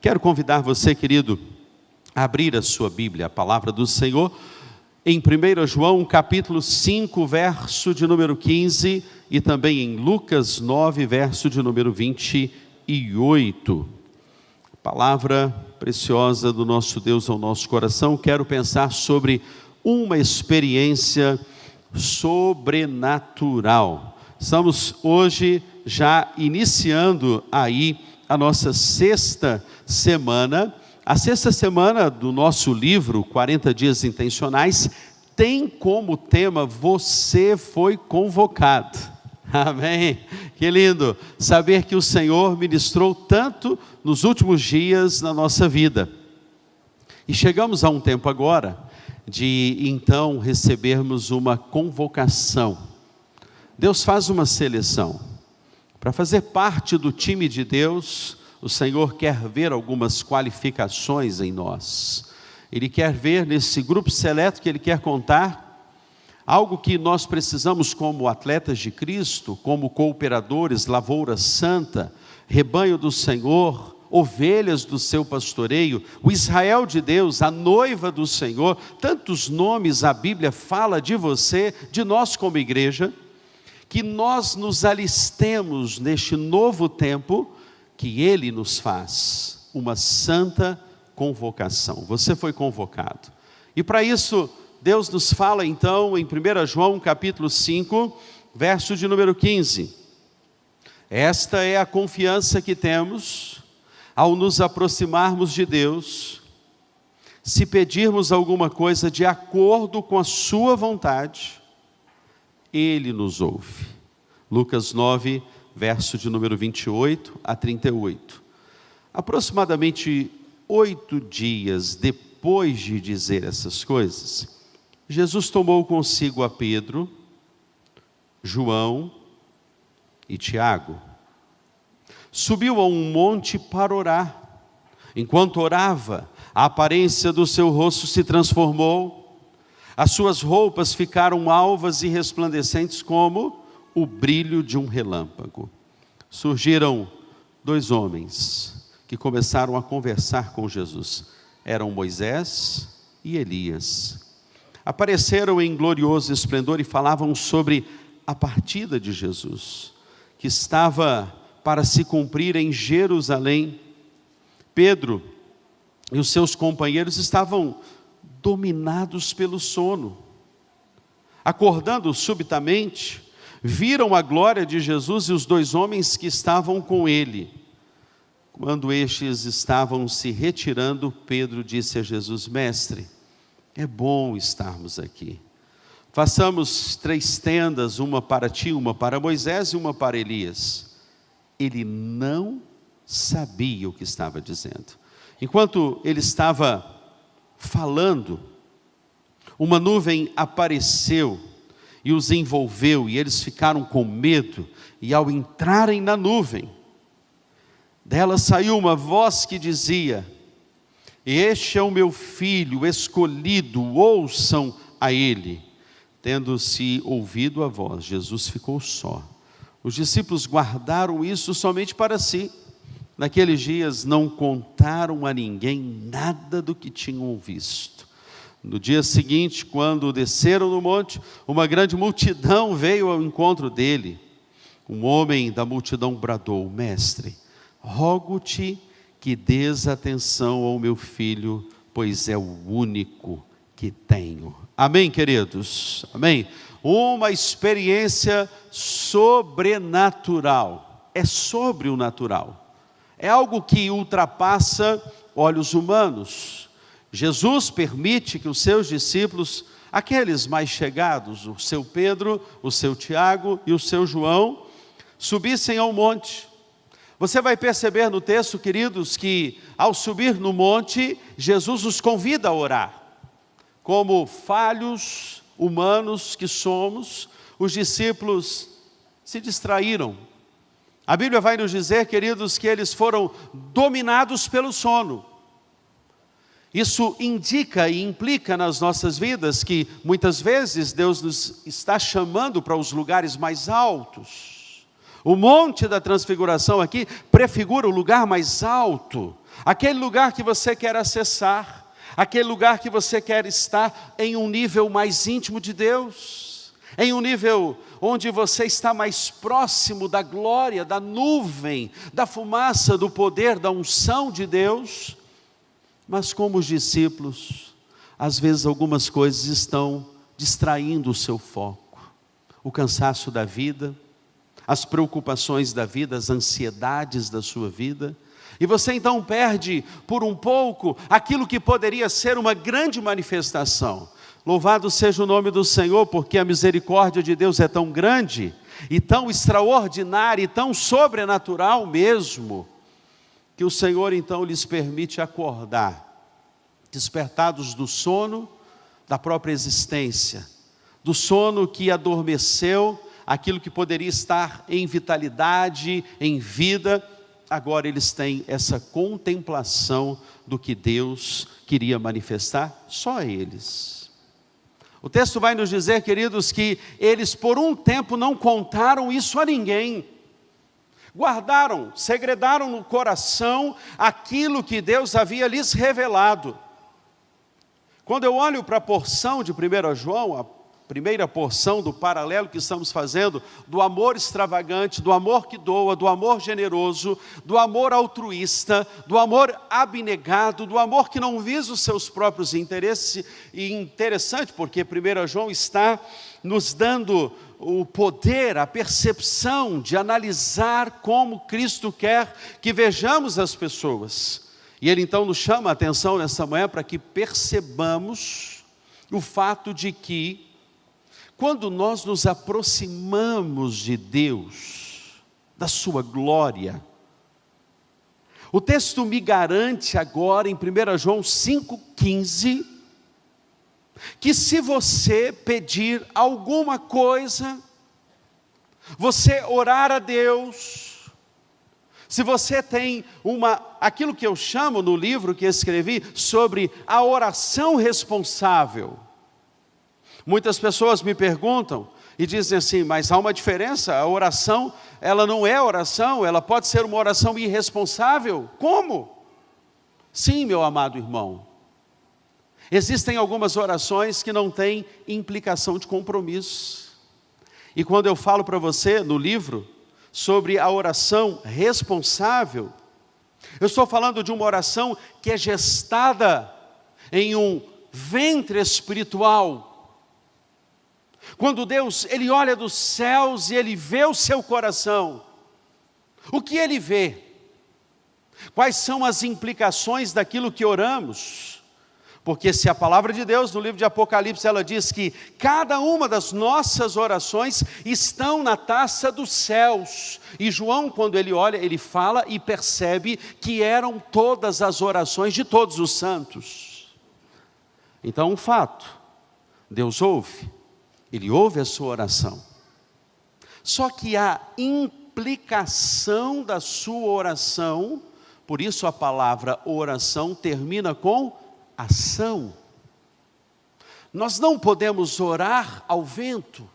Quero convidar você, querido, a abrir a sua Bíblia, a palavra do Senhor, em 1 João capítulo 5, verso de número 15, e também em Lucas 9, verso de número 28. Palavra preciosa do nosso Deus ao nosso coração. Quero pensar sobre uma experiência sobrenatural. Estamos hoje já iniciando aí a nossa sexta semana. A sexta semana do nosso livro, 40 Dias Intencionais, tem como tema: você foi convocado. Amém? Que lindo saber que o Senhor ministrou tanto nos últimos dias na nossa vida. E chegamos a um tempo agora de então recebermos uma convocação. Deus faz uma seleção. Para fazer parte do time de Deus, o Senhor quer ver algumas qualificações em nós. Ele quer ver nesse grupo seleto que Ele quer contar algo que nós precisamos como atletas de Cristo, como cooperadores, lavoura santa, rebanho do Senhor, ovelhas do seu pastoreio, o Israel de Deus, a noiva do Senhor. Tantos nomes a Bíblia fala de você, de nós como igreja, que nós nos alistemos neste novo tempo que Ele nos faz, uma santa convocação. Você foi convocado. E para isso, Deus nos fala então em 1 João capítulo 5, verso de número 15. Esta é a confiança que temos ao nos aproximarmos de Deus, se pedirmos alguma coisa de acordo com a sua vontade, Ele nos ouve. Lucas 9, verso de número 28 a 38. Aproximadamente 8 dias depois de dizer essas coisas, Jesus tomou consigo a Pedro, João e Tiago. Subiu a um monte para orar. Enquanto orava, a aparência do seu rosto se transformou, as suas roupas ficaram alvas e resplandecentes como o brilho de um relâmpago. Surgiram 2 homens que começaram a conversar com Jesus. Eram Moisés e Elias. Apareceram em glorioso esplendor e falavam sobre a partida de Jesus, que estava para se cumprir em Jerusalém. Pedro e os seus companheiros estavam dominados pelo sono. Acordando subitamente, viram a glória de Jesus e os 2 homens que estavam com ele. Quando estes estavam se retirando, Pedro disse a Jesus: Mestre, é bom estarmos aqui. Façamos 3 tendas, uma para ti, uma para Moisés e uma para Elias. Ele não sabia o que estava dizendo. Enquanto ele estava falando, uma nuvem apareceu e os envolveu, e eles ficaram com medo. E ao entrarem na nuvem, dela saiu uma voz que dizia: Este é o meu filho escolhido, ouçam a ele. Tendo-se ouvido a voz, Jesus ficou só. Os discípulos guardaram isso somente para si. Naqueles dias não contaram a ninguém nada do que tinham visto. No dia seguinte, quando desceram no monte, uma grande multidão veio ao encontro dele. Um homem da multidão bradou: Mestre, rogo-te que dês atenção ao meu filho, pois é o único que tenho. Amém, queridos? Amém? Uma experiência sobrenatural. É sobre o natural. É algo que ultrapassa olhos humanos. Jesus permite que os seus discípulos, aqueles mais chegados, o seu Pedro, o seu Tiago e o seu João, subissem ao monte. Você vai perceber no texto, queridos, que ao subir no monte, Jesus os convida a orar. Como falhos humanos que somos, os discípulos se distraíram. A Bíblia vai nos dizer, queridos, que eles foram dominados pelo sono. Isso indica e implica nas nossas vidas que muitas vezes Deus nos está chamando para os lugares mais altos. O monte da transfiguração aqui prefigura o lugar mais alto, aquele lugar que você quer acessar, aquele lugar que você quer estar em um nível mais íntimo de Deus, em um nível onde você está mais próximo da glória, da nuvem, da fumaça, do poder, da unção de Deus. Mas como os discípulos, às vezes algumas coisas estão distraindo o seu foco. O cansaço da vida, as preocupações da vida, as ansiedades da sua vida. E você então perde por um pouco aquilo que poderia ser uma grande manifestação. Louvado seja o nome do Senhor, porque a misericórdia de Deus é tão grande, e tão extraordinária, e tão sobrenatural mesmo, que o Senhor então lhes permite acordar, despertados do sono da própria existência, do sono que adormeceu, aquilo que poderia estar em vitalidade, em vida. Agora eles têm essa contemplação do que Deus queria manifestar, só eles. O texto vai nos dizer, queridos, que eles por um tempo não contaram isso a ninguém. Guardaram, segredaram no coração aquilo que Deus havia lhes revelado. Quando eu olho para a porção de 1 João, a primeira porção do paralelo que estamos fazendo, do amor extravagante, do amor que doa, do amor generoso, do amor altruísta, do amor abnegado, do amor que não visa os seus próprios interesses. E interessante porque 1 João está nos dando o poder, a percepção de analisar como Cristo quer que vejamos as pessoas. E Ele então nos chama a atenção nessa manhã para que percebamos o fato de que, quando nós nos aproximamos de Deus, da sua glória, o texto me garante agora em 1 João 5,15, que se você pedir alguma coisa, você orar a Deus, se você tem aquilo que eu chamo no livro que escrevi, sobre a oração responsável. Muitas pessoas me perguntam e dizem assim, mas há uma diferença, a oração, ela não é oração, ela pode ser uma oração irresponsável. Como? Sim, meu amado irmão. Existem algumas orações que não têm implicação de compromisso. E quando eu falo para você no livro sobre a oração responsável, eu estou falando de uma oração que é gestada em um ventre espiritual. Quando Deus, Ele olha dos céus e Ele vê o seu coração, o que Ele vê? Quais são as implicações daquilo que oramos? Porque se a palavra de Deus, no livro de Apocalipse, ela diz que cada uma das nossas orações estão na taça dos céus. E João, quando ele olha, ele fala e percebe que eram todas as orações de todos os santos. Então, um fato, Deus ouve, Ele ouve a sua oração. Só que a implicação da sua oração, por isso a palavra oração termina com ação. Nós não podemos orar ao vento.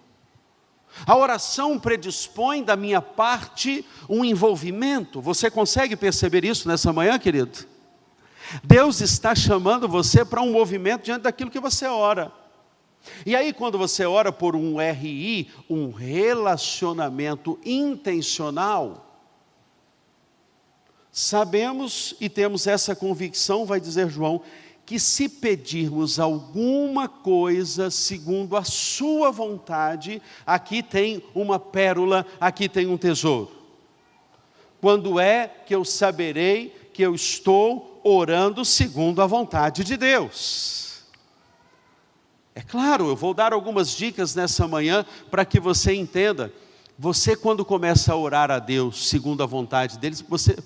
A oração predispõe da minha parte um envolvimento. Você consegue perceber isso nessa manhã, querido? Deus está chamando você para um movimento diante daquilo que você ora. E aí quando você ora por um RI, um relacionamento intencional, sabemos e temos essa convicção, vai dizer João, que se pedirmos alguma coisa segundo a sua vontade, aqui tem uma pérola, aqui tem um tesouro. Quando é que eu saberei que eu estou orando segundo a vontade de Deus? É claro, eu vou dar algumas dicas nessa manhã para que você entenda. Você, quando começa a orar a Deus segundo a vontade dele,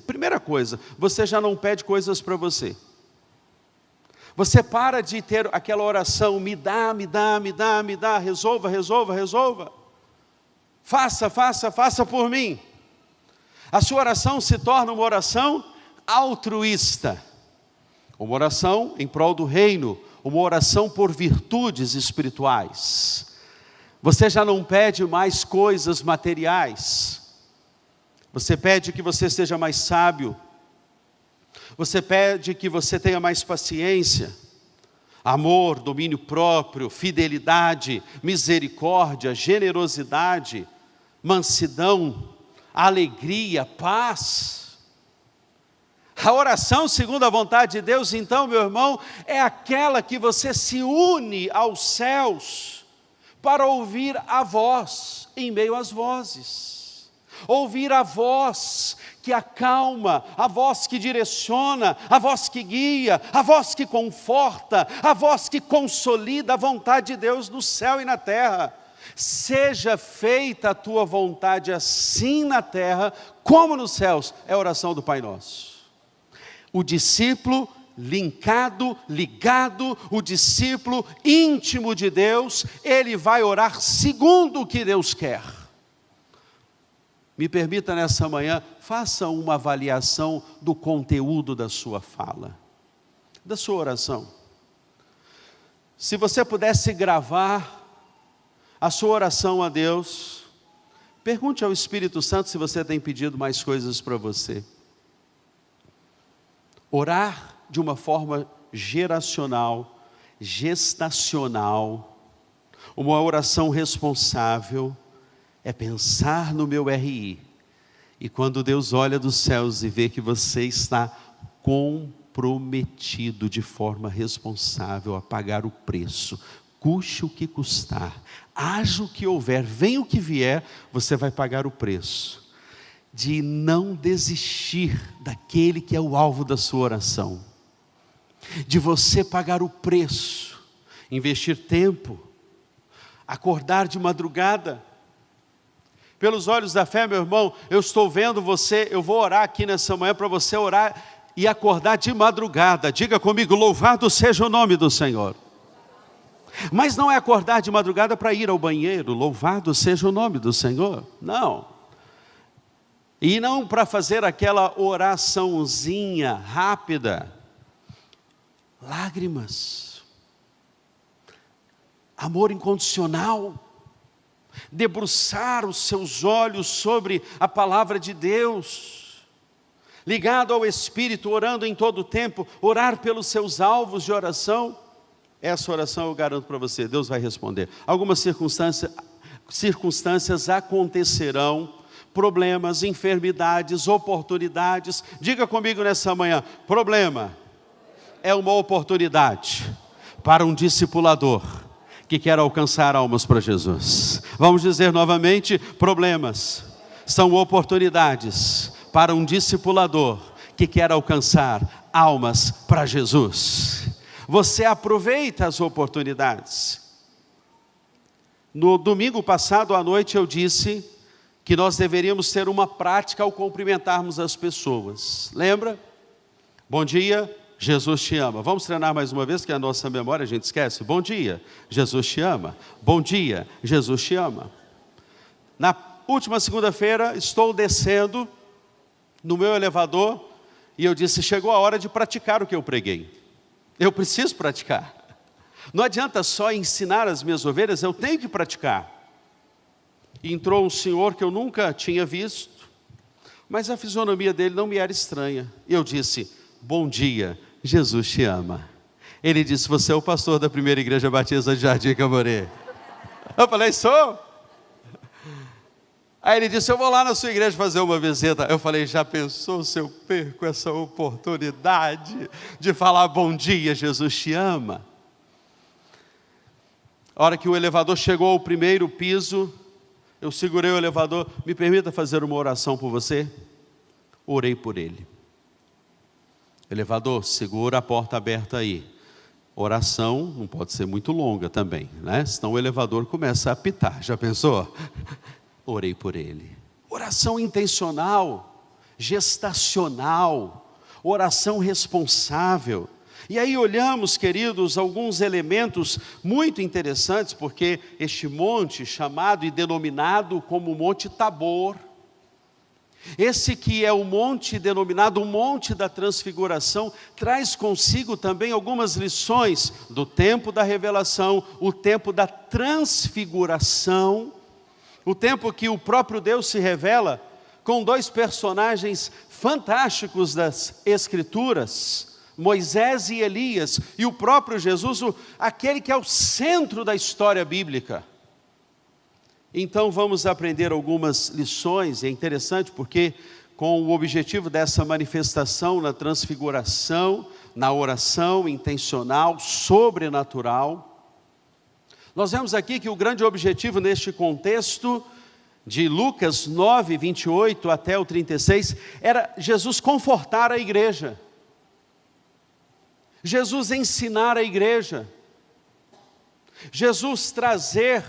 primeira coisa, você já não pede coisas para você. Você para de ter aquela oração, me dá, resolva, resolva, resolva. Faça por mim. A sua oração se torna uma oração altruísta. Uma oração em prol do reino, uma oração por virtudes espirituais. Você já não pede mais coisas materiais. Você pede que você seja mais sábio. Você pede que você tenha mais paciência, amor, domínio próprio, fidelidade, misericórdia, generosidade, mansidão, alegria, paz. A oração segundo a vontade de Deus, então, meu irmão, é aquela que você se une aos céus para ouvir a voz em meio às vozes. Ouvir a voz que acalma, a voz que direciona, a voz que guia, a voz que conforta, a voz que consolida a vontade de Deus no céu e na terra. Seja feita a tua vontade assim na terra, como nos céus, é a oração do Pai Nosso. O discípulo ligado, o discípulo íntimo de Deus, ele vai orar segundo o que Deus quer. Me permita nessa manhã, faça uma avaliação do conteúdo da sua fala, da sua oração. Se você pudesse gravar a sua oração a Deus, pergunte ao Espírito Santo se você tem pedido mais coisas para você. Orar de uma forma geracional, gestacional, uma oração responsável, é pensar no meu RI. E quando Deus olha dos céus e vê que você está comprometido de forma responsável a pagar o preço, custe o que custar, haja o que houver, venha o que vier, você vai pagar o preço de não desistir daquele que é o alvo da sua oração, de você pagar o preço, investir tempo, acordar de madrugada. Pelos olhos da fé, meu irmão, eu estou vendo você, eu vou orar aqui nessa manhã para você orar e acordar de madrugada. Diga comigo, louvado seja o nome do Senhor. Mas não é acordar de madrugada para ir ao banheiro, louvado seja o nome do Senhor, não. E não para fazer aquela oraçãozinha rápida. Lágrimas, amor incondicional, debruçar os seus olhos sobre a palavra de Deus, ligado ao Espírito, orando em todo o tempo, orar pelos seus alvos de oração. Essa oração eu garanto para você, Deus vai responder. Algumas circunstâncias acontecerão, problemas, enfermidades, oportunidades. Diga comigo nessa manhã, problema é uma oportunidade para um discipulador que quer alcançar almas para Jesus. Vamos dizer novamente, problemas são oportunidades para um discipulador que quer alcançar almas para Jesus. Você aproveita as oportunidades. No domingo passado à noite eu disse que nós deveríamos ter uma prática ao cumprimentarmos as pessoas. Lembra? Bom dia, Jesus te ama. Vamos treinar mais uma vez, que a nossa memória a gente esquece. Bom dia, Jesus te ama. Bom dia, Jesus te ama. Na última segunda-feira, estou descendo no meu elevador e eu disse, chegou a hora de praticar o que eu preguei. Eu preciso praticar. Não adianta só ensinar as minhas ovelhas, eu tenho que praticar. E entrou um senhor que eu nunca tinha visto, mas a fisionomia dele não me era estranha. Eu disse, bom dia, Jesus te ama. Ele disse, você é o pastor da primeira igreja batista de Jardim Camborê. Eu falei, sou. Aí ele disse, eu vou lá na sua igreja fazer uma visita. Eu falei, já pensou se eu perco essa oportunidade de falar bom dia, Jesus te ama? A hora que o elevador chegou ao primeiro piso, eu segurei o elevador, me permita fazer uma oração por você? Orei por ele. Elevador, segura a porta aberta aí. Oração não pode ser muito longa também, né? Senão o elevador começa a apitar, já pensou? Orei por ele. Oração intencional, gestacional, oração responsável. E aí olhamos, queridos, alguns elementos muito interessantes, porque este monte chamado e denominado como Monte Tabor, esse que é o monte denominado o Monte da Transfiguração, traz consigo também algumas lições do tempo da revelação, o tempo da transfiguração, o tempo que o próprio Deus se revela com dois personagens fantásticos das Escrituras, Moisés e Elias, e o próprio Jesus, aquele que é o centro da história bíblica. Então vamos aprender algumas lições, é interessante porque com o objetivo dessa manifestação na transfiguração, na oração intencional, sobrenatural, nós vemos aqui que o grande objetivo neste contexto, de Lucas 9, 28 até o 36, era Jesus confortar a igreja, Jesus ensinar a igreja, Jesus trazer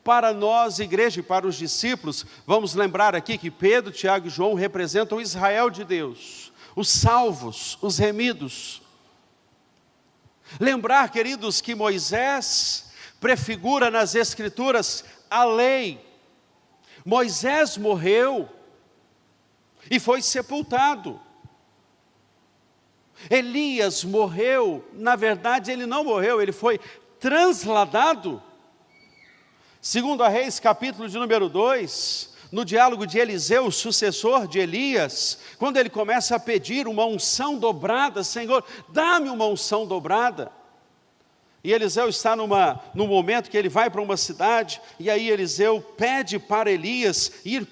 para nós, igreja, e para os discípulos. Vamos lembrar aqui que Pedro, Tiago e João representam o Israel de Deus, os salvos, os remidos. Lembrar, queridos, que Moisés prefigura nas Escrituras a lei. Moisés morreu e foi sepultado. Elias morreu, na verdade ele não morreu, ele foi transladado. Segundo a Reis, capítulo de número 2, no diálogo de Eliseu, o sucessor de Elias, quando ele começa a pedir uma unção dobrada, Senhor, dá-me uma unção dobrada. E Eliseu está num momento que ele vai para uma cidade, e aí Eliseu pede para Elias ir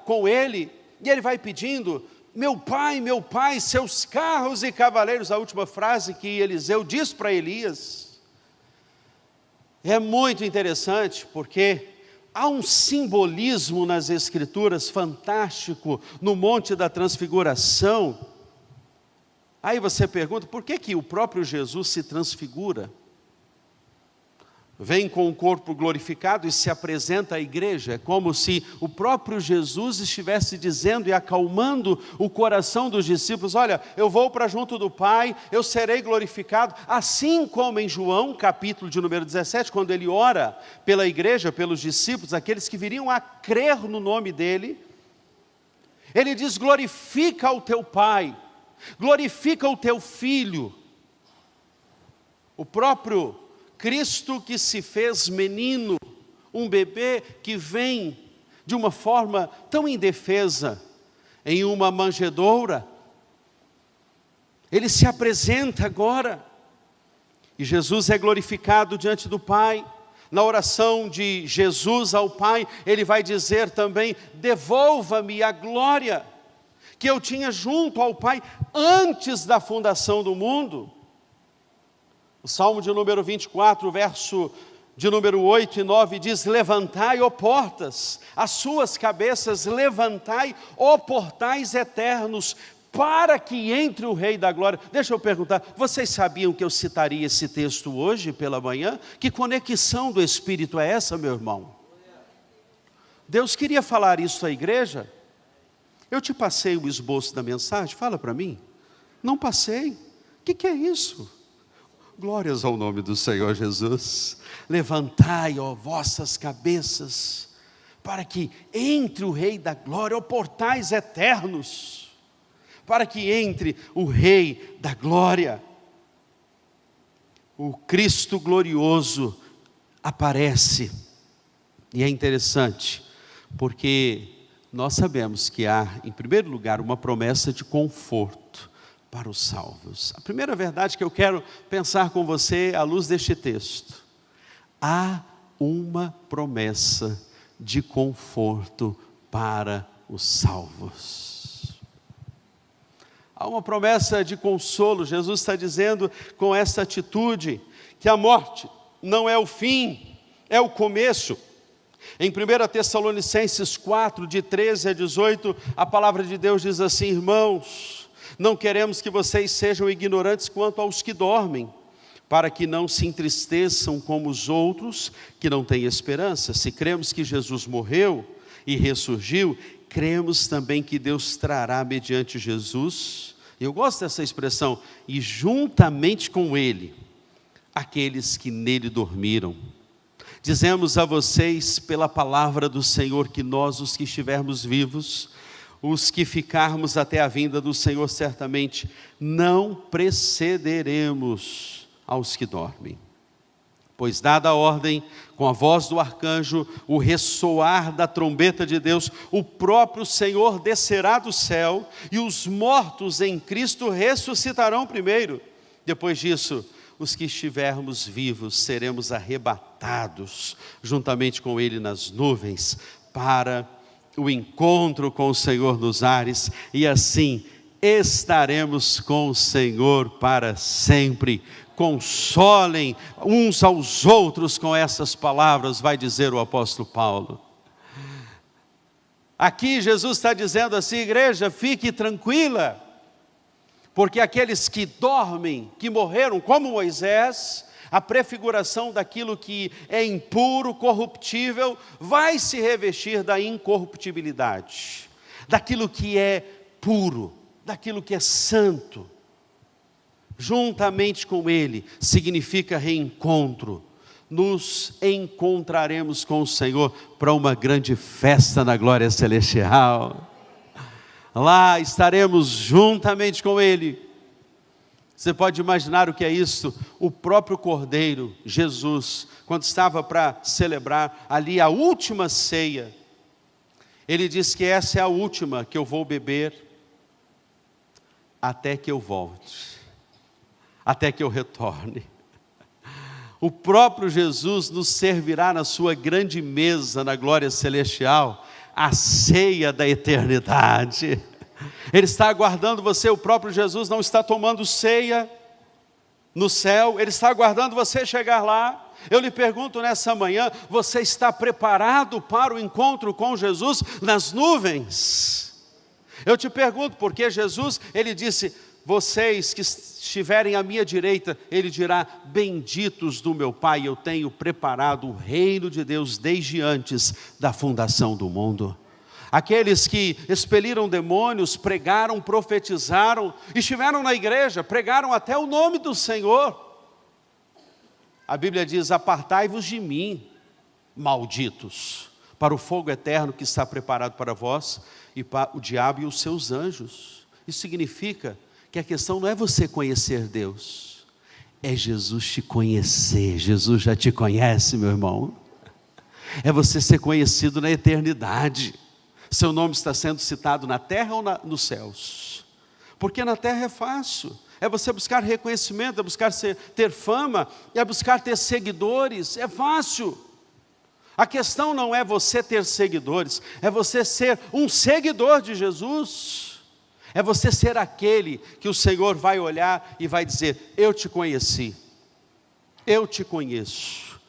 com ele, e ele vai pedindo, meu pai, seus carros e cavaleiros. A última frase que Eliseu diz para Elias, é muito interessante, porque há um simbolismo nas Escrituras fantástico, no Monte da Transfiguração. Aí você pergunta, por que o próprio Jesus se transfigura? Vem com o corpo glorificado e se apresenta à igreja. É como se o próprio Jesus estivesse dizendo e acalmando o coração dos discípulos, olha, eu vou para junto do Pai, eu serei glorificado, assim como em João, capítulo de número 17, quando ele ora pela igreja, pelos discípulos, aqueles que viriam a crer no nome dele, ele diz, glorifica o teu Pai, glorifica o teu Filho. O próprio Cristo que se fez menino, um bebê que vem de uma forma tão indefesa, em uma manjedoura, ele se apresenta agora, e Jesus é glorificado diante do Pai. Na oração de Jesus ao Pai, ele vai dizer também, devolva-me a glória que eu tinha junto ao Pai antes da fundação do mundo. O Salmo de número 24, verso de número 8 e 9 diz, levantai, ó portas, as suas cabeças, levantai, ó portais eternos, para que entre o Rei da Glória. Deixa eu perguntar, vocês sabiam que eu citaria esse texto hoje pela manhã? Que conexão do Espírito é essa, meu irmão? Deus queria falar isso à igreja? Eu te passei o esboço da mensagem, fala para mim. Não passei. O que é isso? Glórias ao nome do Senhor Jesus. Levantai, ó vossas cabeças, para que entre o Rei da Glória, ó portais eternos, para que entre o Rei da Glória. O Cristo glorioso aparece, e é interessante, porque nós sabemos que há, em primeiro lugar, uma promessa de conforto para os salvos. A primeira verdade que eu quero pensar com você à luz deste texto, há uma promessa de conforto para os salvos. Há uma promessa de consolo. Jesus está dizendo com essa atitude que a morte não é o fim, é o começo. Em 1 Tessalonicenses 4, de 13 a 18, a palavra de Deus diz assim, irmãos, não queremos que vocês sejam ignorantes quanto aos que dormem, para que não se entristeçam como os outros que não têm esperança. Se cremos que Jesus morreu e ressurgiu, cremos também que Deus trará mediante Jesus, eu gosto dessa expressão, e juntamente com Ele, aqueles que nele dormiram. Dizemos a vocês pela palavra do Senhor que nós, os que estivermos vivos, os que ficarmos até a vinda do Senhor, certamente não precederemos aos que dormem. Pois dada a ordem, com a voz do arcanjo, o ressoar da trombeta de Deus, o próprio Senhor descerá do céu, e os mortos em Cristo ressuscitarão primeiro. Depois disso, os que estivermos vivos seremos arrebatados, juntamente com Ele nas nuvens, para o encontro com o Senhor nos ares, e assim estaremos com o Senhor para sempre. Consolem uns aos outros com essas palavras, vai dizer o apóstolo Paulo. Aqui Jesus está dizendo assim: igreja, fique tranquila, porque aqueles que dormem, que morreram como Moisés, a prefiguração daquilo que é impuro, corruptível, vai se revestir da incorruptibilidade, daquilo que é puro, daquilo que é santo. Juntamente com Ele, significa reencontro. Nos encontraremos com o Senhor para uma grande festa na glória celestial. Lá estaremos juntamente com Ele. Você pode imaginar o que é isso? O próprio Cordeiro, Jesus, quando estava para celebrar ali a última ceia, Ele disse que essa é a última que eu vou beber até que eu volte, até que eu retorne. O próprio Jesus nos servirá na sua grande mesa na glória celestial, a ceia da eternidade. Ele está aguardando você. O próprio Jesus não está tomando ceia no céu, Ele está aguardando você chegar lá. Eu lhe pergunto nessa manhã, você está preparado para o encontro com Jesus nas nuvens? Eu te pergunto, porque Jesus, Ele disse: vocês que estiverem à minha direita, Ele dirá: benditos do meu Pai, eu tenho preparado o reino de Deus desde antes da fundação do mundo. Aqueles que expeliram demônios, pregaram, profetizaram, estiveram na igreja, pregaram até o nome do Senhor. A Bíblia diz: apartai-vos de mim, malditos, para o fogo eterno que está preparado para vós, e para o diabo e os seus anjos. Isso significa que a questão não é você conhecer Deus, é Jesus te conhecer. Jesus já te conhece, meu irmão. É você ser conhecido na eternidade. Seu nome está sendo citado na terra ou nos céus? Porque na terra é fácil, é você buscar reconhecimento, é buscar ter fama, é buscar ter seguidores, é fácil. A questão não é você ter seguidores, é você ser um seguidor de Jesus. É você ser aquele que o Senhor vai olhar e vai dizer: eu te conheci, eu te conheço,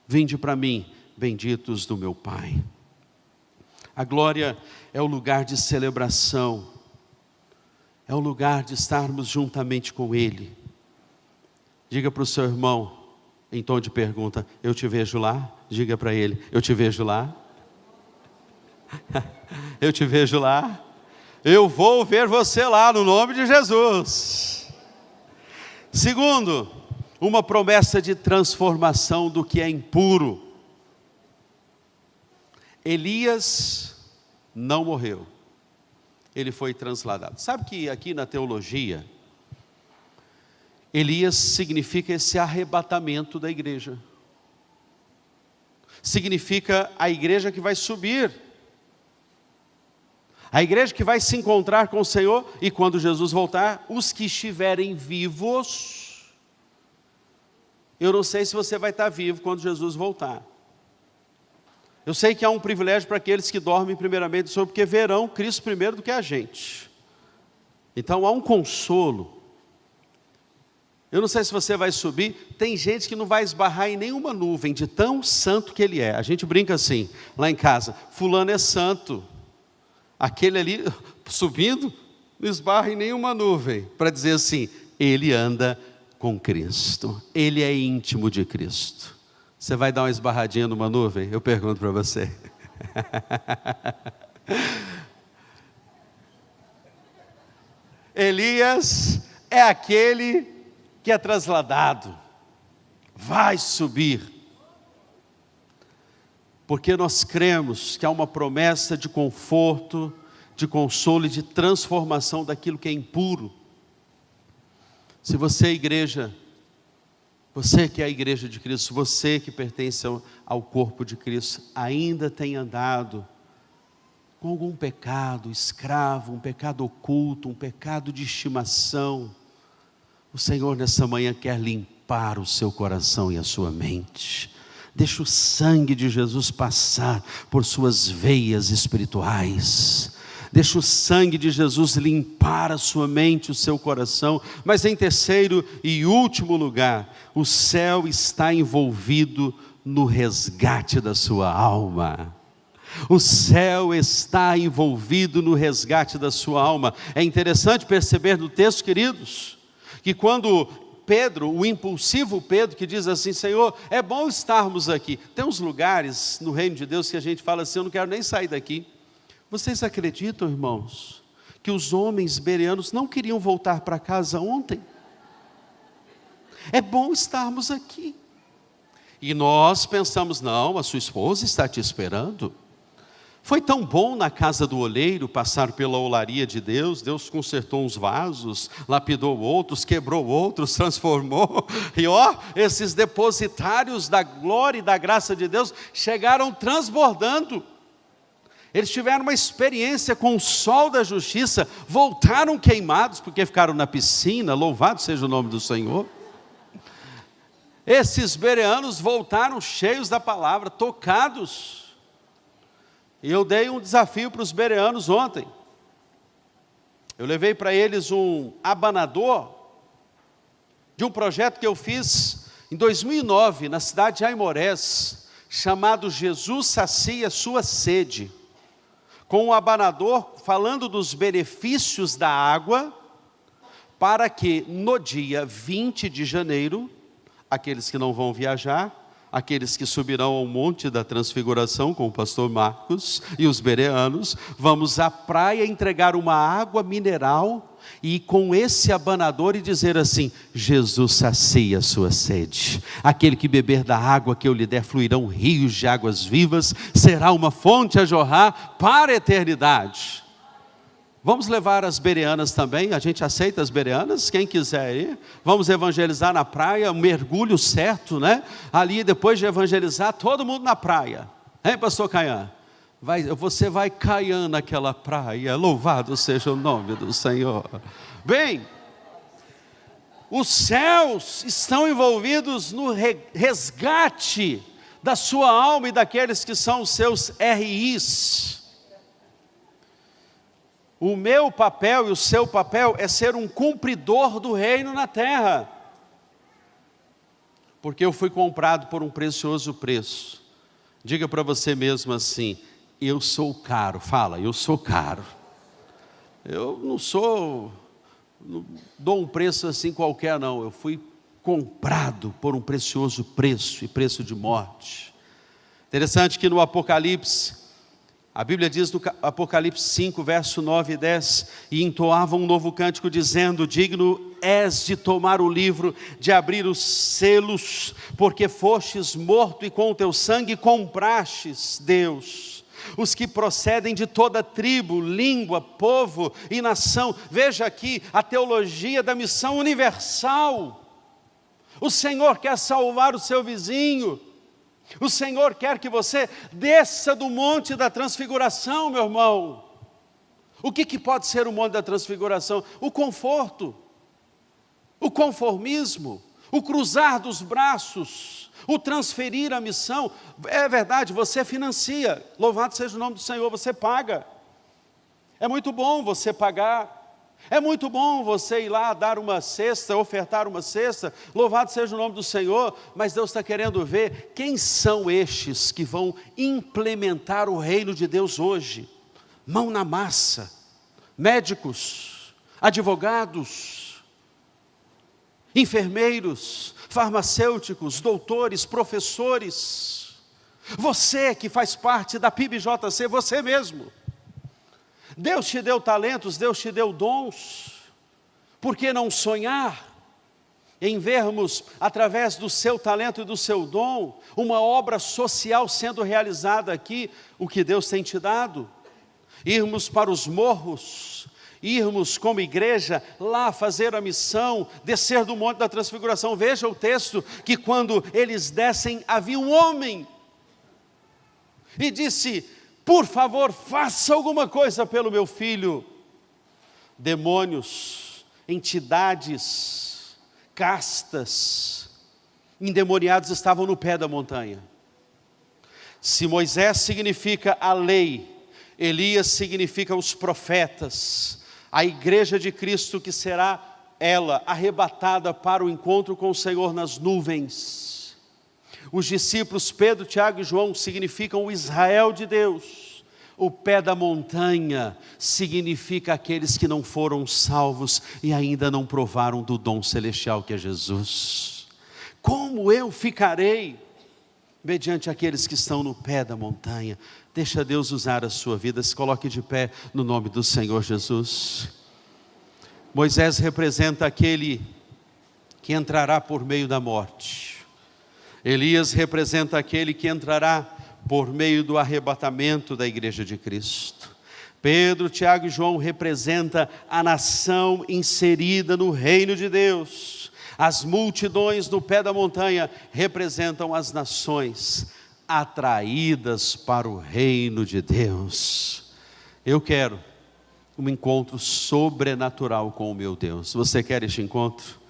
vinde para mim, benditos do meu Pai. A glória é o lugar de celebração, é o lugar de estarmos juntamente com Ele. Diga para o seu irmão, em tom de pergunta: eu te vejo lá? Diga para ele: eu te vejo lá? Eu te vejo lá? Eu vou ver você lá, no nome de Jesus. Segundo, uma promessa de transformação do que é impuro. Elias não morreu, ele foi transladado. Sabe que aqui na teologia, Elias significa esse arrebatamento da igreja. Significa a igreja que vai subir, a igreja que vai se encontrar com o Senhor, e quando Jesus voltar, os que estiverem vivos. Eu não sei se você vai estar vivo quando Jesus voltar. Eu sei que há um privilégio para aqueles que dormem primeiramente do Senhor, porque verão Cristo primeiro do que a gente. Então há um consolo. Eu não sei se você vai subir, tem gente que não vai esbarrar em nenhuma nuvem, de tão santo que ele é. A gente brinca assim, lá em casa: fulano é santo. Aquele ali, subindo, não esbarra em nenhuma nuvem, para dizer assim: ele anda com Cristo, ele é íntimo de Cristo. Você vai dar uma esbarradinha numa nuvem? Eu pergunto para você. Elias é aquele que é trasladado, vai subir, porque nós cremos que há uma promessa de conforto, de consolo e de transformação daquilo que é impuro. Se você, igreja, Você que é a igreja de Cristo, você que pertence ao corpo de Cristo, ainda tem andado com algum pecado escravo, um pecado oculto, um pecado de estimação. O Senhor nessa manhã quer limpar o seu coração e a sua mente. Deixa o sangue de Jesus passar por suas veias espirituais. Deixa o sangue de Jesus limpar a sua mente, o seu coração. Mas em terceiro e último lugar, o céu está envolvido no resgate da sua alma. O céu está envolvido no resgate da sua alma. É interessante perceber no texto, queridos, que quando Pedro, o impulsivo Pedro, que diz assim: Senhor, é bom estarmos aqui. Tem uns lugares no reino de Deus que a gente fala assim: eu não quero nem sair daqui. Vocês acreditam, irmãos, que os homens bereanos não queriam voltar para casa ontem? É bom estarmos aqui. E nós pensamos: não, a sua esposa está te esperando. Foi tão bom na casa do oleiro passar pela olaria de Deus. Deus consertou uns vasos, lapidou outros, quebrou outros, transformou. E esses depositários da glória e da graça de Deus chegaram transbordando. Eles tiveram uma experiência com o sol da justiça, voltaram queimados porque ficaram na piscina. Louvado seja o nome do Senhor. Esses bereanos voltaram cheios da palavra, tocados. E eu dei um desafio para os bereanos ontem. Eu levei para eles um abanador de um projeto que eu fiz em 2009, na cidade de Aimorés, chamado Jesus Sacia Sua Sede. Com um abanador falando dos benefícios da água, para que no dia 20 de janeiro, aqueles que não vão viajar, aqueles que subirão ao Monte da Transfiguração com o pastor Marcos e os bereanos, vamos à praia entregar uma água mineral e com esse abanador e dizer assim: Jesus sacia a sua sede. Aquele que beber da água que eu lhe der fluirão rios de águas vivas, será uma fonte a jorrar para a eternidade. Vamos levar as bereanas também, a gente aceita as bereanas, quem quiser ir. Vamos evangelizar na praia, um mergulho certo, né? Ali depois de evangelizar, todo mundo na praia. Hein, pastor Caian? Você vai caiando naquela praia, louvado seja o nome do Senhor. Bem, os céus estão envolvidos no resgate da sua alma e daqueles que são os seus RIs. O meu papel e o seu papel é ser um cumpridor do reino na terra. Porque eu fui comprado por um precioso preço. Diga para você mesmo assim: eu sou caro. Fala, eu sou caro. Eu não dou um preço assim qualquer não. Eu fui comprado por um precioso preço e preço de morte. Interessante que no Apocalipse, a Bíblia diz no Apocalipse 5, verso 9 e 10, e entoava um novo cântico dizendo: digno és de tomar o livro, de abrir os selos, porque fostes morto e com o teu sangue comprastes, Deus, os que procedem de toda tribo, língua, povo e nação. Veja aqui a teologia da missão universal. O Senhor quer salvar o seu vizinho. O Senhor quer que você desça do monte da transfiguração, meu irmão. O que pode ser o monte da transfiguração? O conforto, o conformismo, o cruzar dos braços, o transferir a missão. É verdade, você financia, louvado seja o nome do Senhor, você paga. É muito bom você pagar. É muito bom você ir lá dar uma cesta, ofertar uma cesta, louvado seja o nome do Senhor, mas Deus está querendo ver quem são estes que vão implementar o reino de Deus hoje. Mão na massa, médicos, advogados, enfermeiros, farmacêuticos, doutores, professores. Você que faz parte da PIBJC, você mesmo. Deus te deu talentos, Deus te deu dons. Por que não sonhar em vermos, através do seu talento e do seu dom, uma obra social sendo realizada aqui, o que Deus tem te dado? Irmos para os morros, irmos como igreja lá fazer a missão, descer do Monte da Transfiguração. Veja o texto, que quando eles descem, havia um homem, e disse: por favor, faça alguma coisa pelo meu filho. Demônios, entidades, castas, endemoniados estavam no pé da montanha. Se Moisés significa a lei, Elias significa os profetas, a igreja de Cristo, que será ela arrebatada para o encontro com o Senhor nas nuvens. Os discípulos Pedro, Tiago e João significam o Israel de Deus. O pé da montanha significa aqueles que não foram salvos e ainda não provaram do dom celestial que é Jesus. Como eu ficarei mediante aqueles que estão no pé da montanha? Deixa Deus usar a sua vida. Se coloque de pé no nome do Senhor Jesus. Moisés representa aquele que entrará por meio da morte. Elias representa aquele que entrará por meio do arrebatamento da igreja de Cristo. Pedro, Tiago e João representa a nação inserida no reino de Deus. As multidões no pé da montanha representam as nações atraídas para o reino de Deus. Eu quero um encontro sobrenatural com o meu Deus. Você quer este encontro?